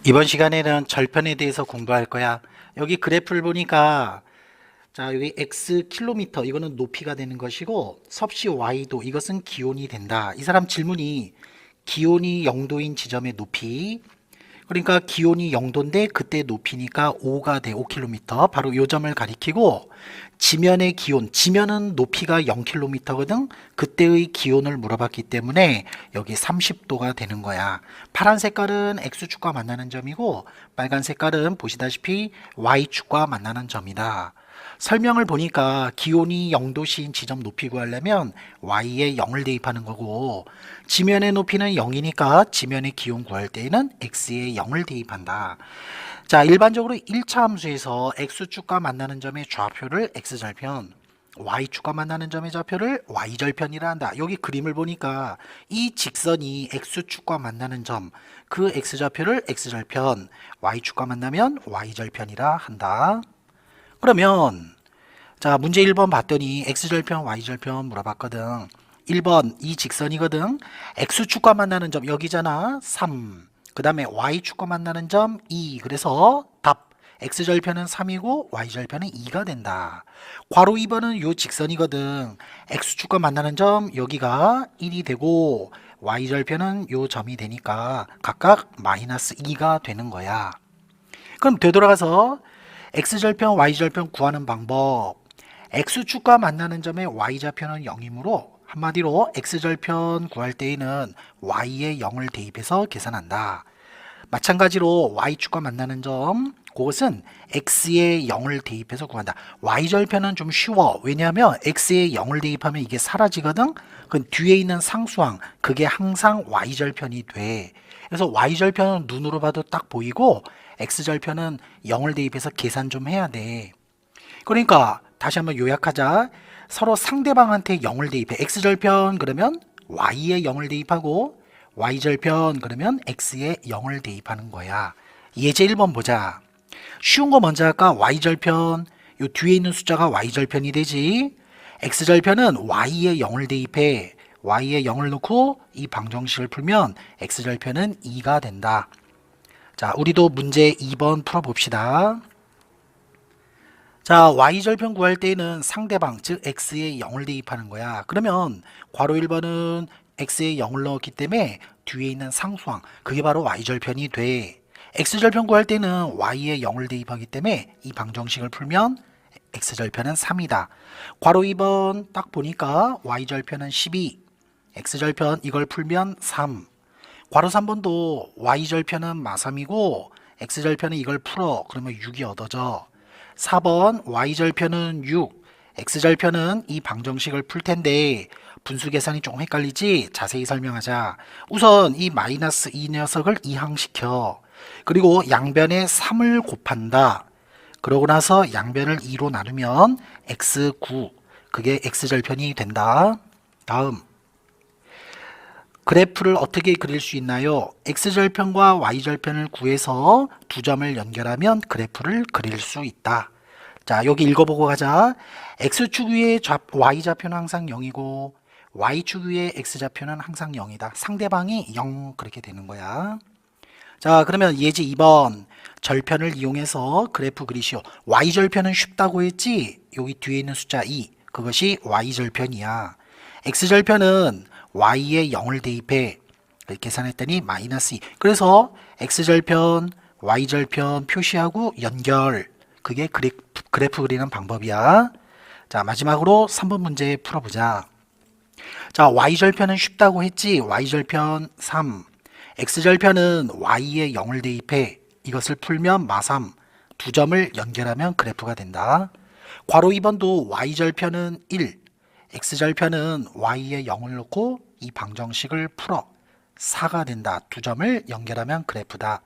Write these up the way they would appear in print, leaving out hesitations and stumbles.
이번 시간에는 절편에 대해서 공부할 거야. 여기 그래프를 보니까 자, 여기 x 킬로미터 이거는 높이가 되는 것이고 섭씨 y도 이것은 기온이 된다. 이 사람 질문이 기온이 0도인 지점의 높이, 그러니까 기온이 0도인데 그때 높이니까 5가 돼. 5km. 바로 요 점을 가리키고 지면의 기온, 지면은 높이가 0km거든. 그때의 기온을 물어봤기 때문에 여기 30도가 되는 거야. 파란 색깔은 X축과 만나는 점이고 빨간 색깔은 보시다시피 Y축과 만나는 점이다. 설명을 보니까 기온이 0도씨인 지점 높이 구하려면 y에 0을 대입하는 거고 지면의 높이는 0이니까 지면의 기온 구할 때에는 x에 0을 대입한다. 자, 일반적으로 1차 함수에서 x축과 만나는 점의 좌표를 x절편, y축과 만나는 점의 좌표를 y절편이라 한다. 여기 그림을 보니까 이 직선이 x축과 만나는 점, 그 x좌표를 x절편, y축과 만나면 y절편이라 한다. 그러면 자, 문제 1번 봤더니 x절편, y절편 물어봤거든. 1번 이 직선이거든. x축과 만나는 점 여기잖아. 3. 그 다음에 y축과 만나는 점 2. 그래서 답 x절편은 3이고 y절편은 2가 된다. 괄호 2번은 요 직선이거든. x축과 만나는 점 여기가 1이 되고 y절편은 요 점이 되니까 각각 마이너스 2가 되는 거야. 그럼 되돌아가서 x절편, y절편 구하는 방법. x축과 만나는 점의 y좌표는 0이므로 한마디로 x절편 구할 때에는 y에 0을 대입해서 계산한다. 마찬가지로 y축과 만나는 점, 그것은 x에 0을 대입해서 구한다. y절편은 좀 쉬워. 왜냐하면 x에 0을 대입하면 이게 사라지거든. 그 뒤에 있는 상수항, 그게 항상 y절편이 돼. 그래서 y절편은 눈으로 봐도 딱 보이고 x절편은 0을 대입해서 계산 좀 해야 돼. 그러니까 다시 한번 요약하자. 서로 상대방한테 0을 대입해. x절편 그러면 y에 0을 대입하고 y절편 그러면 x에 0을 대입하는 거야. 예제 1번 보자. 쉬운 거 먼저 할까? y절편. 요 뒤에 있는 숫자가 y절편이 되지. x절편은 y에 0을 대입해. y에 0을 넣고 이 방정식을 풀면 x절편은 2가 된다. 자, 우리도 문제 2번 풀어봅시다. 자, y절편 구할 때는 상대방, 즉 x에 0을 대입하는 거야. 그러면 괄호 1번은 x에 0을 넣었기 때문에 뒤에 있는 상수항, 그게 바로 y절편이 돼. x절편 구할 때는 y에 0을 대입하기 때문에 이 방정식을 풀면 x절편은 3이다. 괄호 2번 딱 보니까 y절편은 12, x절편 이걸 풀면 3. 괄호 3번도 y절편은 마삼이고 x절편은 이걸 풀어. 그러면 6이 얻어져. 4번 y절편은 6, x절편은 이 방정식을 풀 텐데 분수 계산이 조금 헷갈리지? 자세히 설명하자. 우선 이 마이너스 이 녀석을 이항시켜. 그리고 양변에 3을 곱한다. 그러고 나서 양변을 2로 나누면 x9, 그게 x절편이 된다. 다음 그래프를 어떻게 그릴 수 있나요? x절편과 y절편을 구해서 두 점을 연결하면 그래프를 그릴 수 있다. 자, 여기 읽어보고 가자. x축 위의 y좌표는 항상 0이고 y축 위의 x좌표는 항상 0이다. 상대방이 0 그렇게 되는 거야. 자, 그러면 예제 2번 절편을 이용해서 그래프 그리시오. y절편은 쉽다고 했지? 여기 뒤에 있는 숫자 2, 그것이 y절편이야. x절편은 y에 0을 대입해. 계산했더니 마이너스 2. 그래서 x절편, y절편 표시하고 연결. 그게 그래프 그리는 방법이야. 자, 마지막으로 3번 문제 풀어보자. 자, y절편은 쉽다고 했지? y절편 3. x절편은 y에 0을 대입해. 이것을 풀면 마3. 두 점을 연결하면 그래프가 된다. 괄호 2번도 y절편은 1. x절편은 y에 0을 넣고 이 방정식을 풀어 4가 된다. 두 점을 연결하면 그래프다.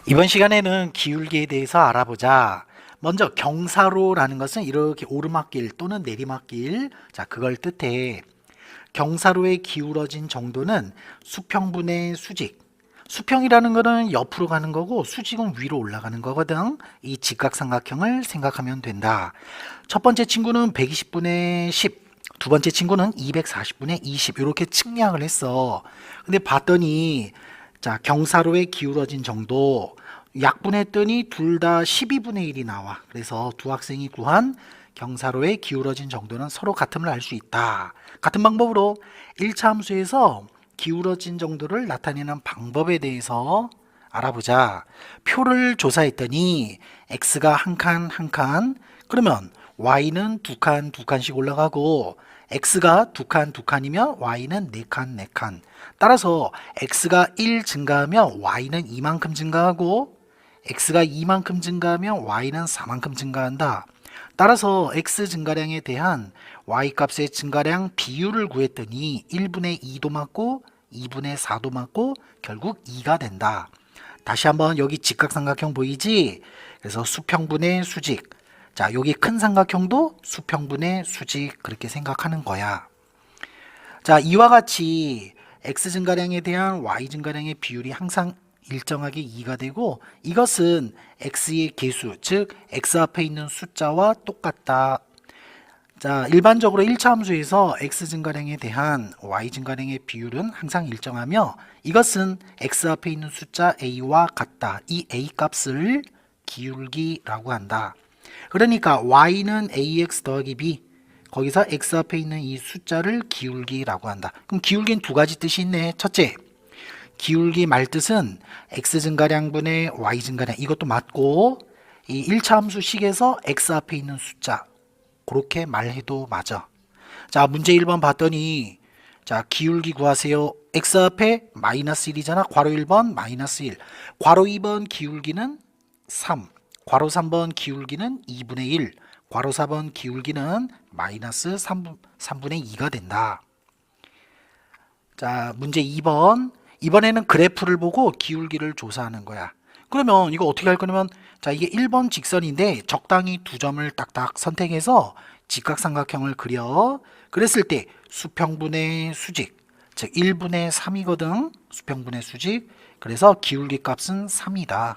이번 시간에는 기울기에 대해서 알아보자. 먼저 경사로라는 것은 이렇게 오르막길 또는 내리막길, 자, 그걸 뜻해. 경사로의 기울어진 정도는 수평분의 수직. 수평이라는 것은 옆으로 가는 거고 수직은 위로 올라가는 거거든. 이 직각삼각형을 생각하면 된다. 첫 번째 친구는 120분의 10, 두 번째 친구는 240분의 20 이렇게 측량을 했어. 근데 봤더니 자, 경사로의 기울어진 정도 약분했더니 둘 다 12분의 1이 나와. 그래서 두 학생이 구한 경사로의 기울어진 정도는 서로 같음을 알 수 있다. 같은 방법으로 1차 함수에서 기울어진 정도를 나타내는 방법에 대해서 알아보자. 표를 조사했더니 x가 한 칸 한 칸, 그러면 y는 두 칸 두 칸씩 올라가고 x가 두 칸 두 칸이면 y는 네 칸 네 칸. 따라서 x가 1 증가하면 y는 이만큼 증가하고 x가 이만큼 증가하면 y는 4만큼 증가한다. 따라서 x 증가량에 대한 y 값의 증가량 비율을 구했더니 1분의 2도 맞고 2분의 4도 맞고 결국 2가 된다. 다시 한번 여기 직각삼각형 보이지? 그래서 수평분의 수직. 자, 여기 큰 삼각형도 수평분의 수직 그렇게 생각하는 거야. 자, 이와 같이 x 증가량에 대한 y 증가량의 비율이 항상 일정하게 2가 되고 이것은 x의 개수, 즉 x 앞에 있는 숫자와 똑같다. 자, 일반적으로 1차 함수에서 x 증가량에 대한 y 증가량의 비율은 항상 일정하며 이것은 x 앞에 있는 숫자 a와 같다. 이 a 값을 기울기라고 한다. 그러니까 y는 ax 더하기 b, 거기서 x 앞에 있는 이 숫자를 기울기라고 한다. 그럼 기울기는 두 가지 뜻이 있네. 첫째, 기울기 말뜻은 x 증가량분의 y 증가량, 이것도 맞고 이 1차 함수식에서 x 앞에 있는 숫자 그렇게 말해도 맞아. 자, 문제 1번 봤더니 자, 기울기 구하세요. x 앞에 마이너스 1이잖아. 괄호 1번 마이너스 1, 괄호 2번 기울기는 3, 괄호 3번 기울기는 2분의 1, 괄호 4번 기울기는 마이너스 3분의 2가 된다. 자, 문제 2번. 이번에는 그래프를 보고 기울기를 조사하는 거야. 그러면 이거 어떻게 할 거냐면, 자, 이게 1번 직선인데 적당히 두 점을 딱딱 선택해서 직각삼각형을 그려. 그랬을 때 수평분의 수직, 즉 1분의 3이거든. 수평분의 수직. 그래서 기울기 값은 3이다.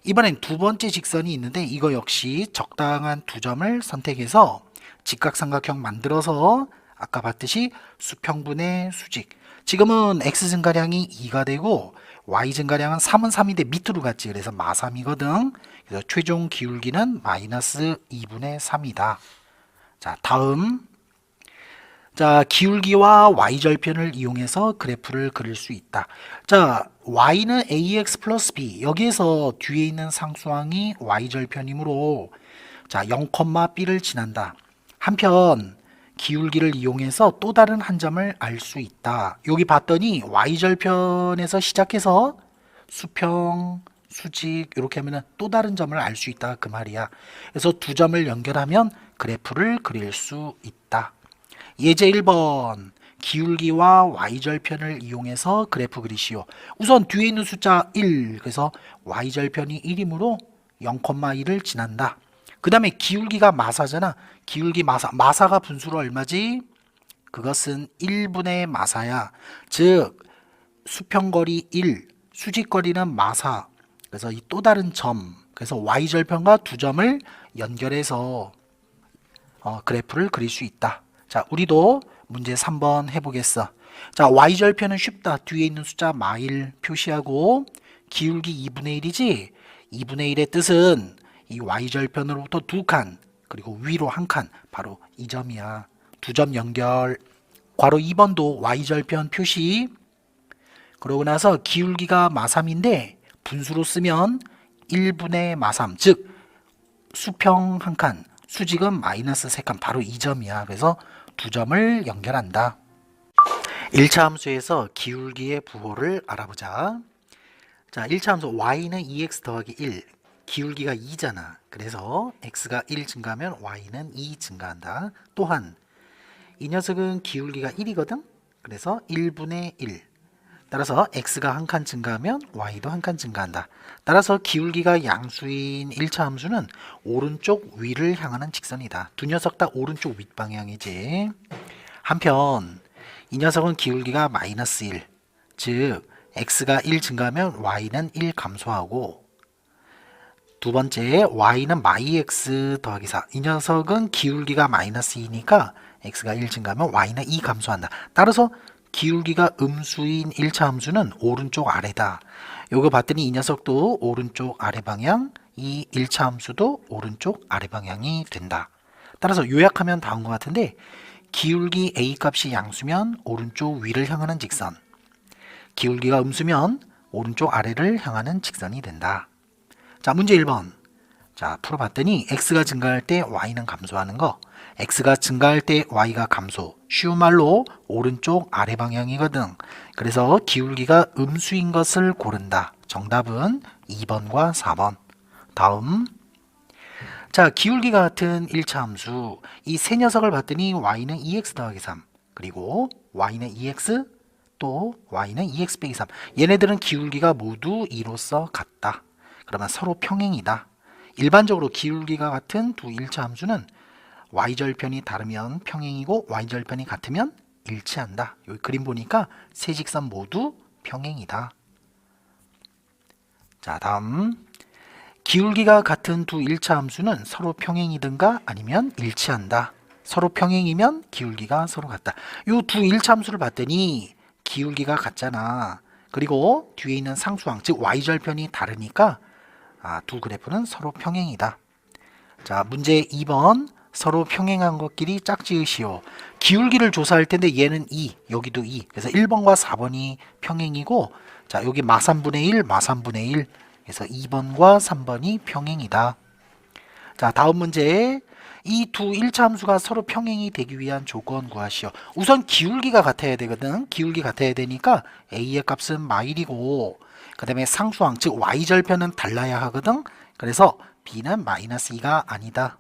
이번엔 두 번째 직선이 있는데 이거 역시 적당한 두 점을 선택해서 직각삼각형 만들어서 아까 봤듯이 수평분의 수직. 지금은 x 증가량이 2가 되고 y 증가량은 3은 3인데 밑으로 갔지. 그래서 마3이거든. 그래서 최종 기울기는 마이너스 2분의 3이다. 자, 다음. 자, 기울기와 y절편을 이용해서 그래프를 그릴 수 있다. 자, y는 ax 플러스 b. 여기에서 뒤에 있는 상수항이 y절편이므로 자, 0,b를 지난다. 한편 기울기를 이용해서 또 다른 한 점을 알 수 있다. 여기 봤더니 y절편에서 시작해서 수평, 수직 이렇게 하면 또 다른 점을 알 수 있다 그 말이야. 그래서 두 점을 연결하면 그래프를 그릴 수 있다. 예제 1번. 기울기와 y절편을 이용해서 그래프 그리시오. 우선 뒤에 있는 숫자 1, 그래서 y절편이 1이므로 0,1을 지난다. 그 다음에 기울기가 마사잖아. 기울기 마사가 분수로 얼마지? 그것은 1분의 마사야. 즉 수평거리 1, 수직거리는 마사. 그래서 이 또 다른 점, 그래서 y절편과 두 점을 연결해서 그래프를 그릴 수 있다. 자, 우리도 문제 3번 해보겠어. 자, y절편은 쉽다. 뒤에 있는 숫자 마일 표시하고 기울기 2분의 1이지? 2분의 1의 뜻은 이 y절편으로부터 두 칸, 그리고 위로 한 칸, 바로 이 점이야. 두 점 연결. 괄호 2번도 y절편 표시. 그러고 나서 기울기가 마3인데 분수로 쓰면 1분의 마3, 즉 수평 한 칸, 수직은 마이너스 3칸, 바로 이 점이야. 그래서 두 점을 연결한다. 1차 함수에서 기울기의 부호를 알아보자. 자, 1차 함수 y는 2x 더하기 1, 기울기가 2잖아. 그래서 x가 1 증가하면 y는 2 증가한다. 또한 이 녀석은 기울기가 1이거든. 그래서 1분의 1. 따라서 x가 한 칸 증가하면 y도 한 칸 증가한다. 따라서 기울기가 양수인 1차 함수는 오른쪽 위를 향하는 직선이다. 두 녀석 다 오른쪽 윗방향이지. 한편 이 녀석은 기울기가 마이너스 1, 즉 x가 1 증가하면 y는 1 감소하고, 두 번째 y는 마이 x 더하기 4. 이 녀석은 기울기가 마이너스 2니까 x가 1 증가하면 y는 2 감소한다. 따라서 기울기가 음수인 1차 함수는 오른쪽 아래다. 요거 봤더니 이 녀석도 오른쪽 아래 방향, 이 1차 함수도 오른쪽 아래 방향이 된다. 따라서 요약하면 다음과 같은데 기울기 A 값이 양수면 오른쪽 위를 향하는 직선, 기울기가 음수면 오른쪽 아래를 향하는 직선이 된다. 자, 문제 1번. 자, 풀어봤더니 x가 증가할 때 y는 감소하는 거, x가 증가할 때 y가 감소, 쉬운 말로 오른쪽 아래 방향이거든. 그래서 기울기가 음수인 것을 고른다. 정답은 2번과 4번. 다음. 자, 기울기가 같은 1차 함수, 이 세 녀석을 봤더니 y는 2x 더하기 3, 그리고 y는 2x, 또 y는 2x 빼기 3. 얘네들은 기울기가 모두 2로서 같다. 그러면 서로 평행이다. 일반적으로 기울기가 같은 두 1차 함수는 y절편이 다르면 평행이고 y절편이 같으면 일치한다. 여기 그림 보니까 세 직선 모두 평행이다. 자, 다음. 기울기가 같은 두 1차 함수는 서로 평행이든가 아니면 일치한다. 서로 평행이면 기울기가 서로 같다. 이 두 1차 함수를 봤더니 기울기가 같잖아. 그리고 뒤에 있는 상수항, 즉 y절편이 다르니까 두 그래프는 서로 평행이다. 자, 문제 2번. 서로 평행한 것끼리 짝지으시오. 기울기를 조사할 텐데 얘는 2, 여기도 2. 그래서 1번과 4번이 평행이고, 자, 여기 마3분의 1, 마3분의 1. 그래서 2번과 3번이 평행이다. 자, 다음 문제. 이 두 1차 함수가 서로 평행이 되기 위한 조건 구하시오. 우선 기울기가 같아야 되거든. 기울기 같아야 되니까 a의 값은 마1이고, 그 다음에 상수항, 즉 y절편은 달라야 하거든. 그래서 b는 마이너스 2가 아니다.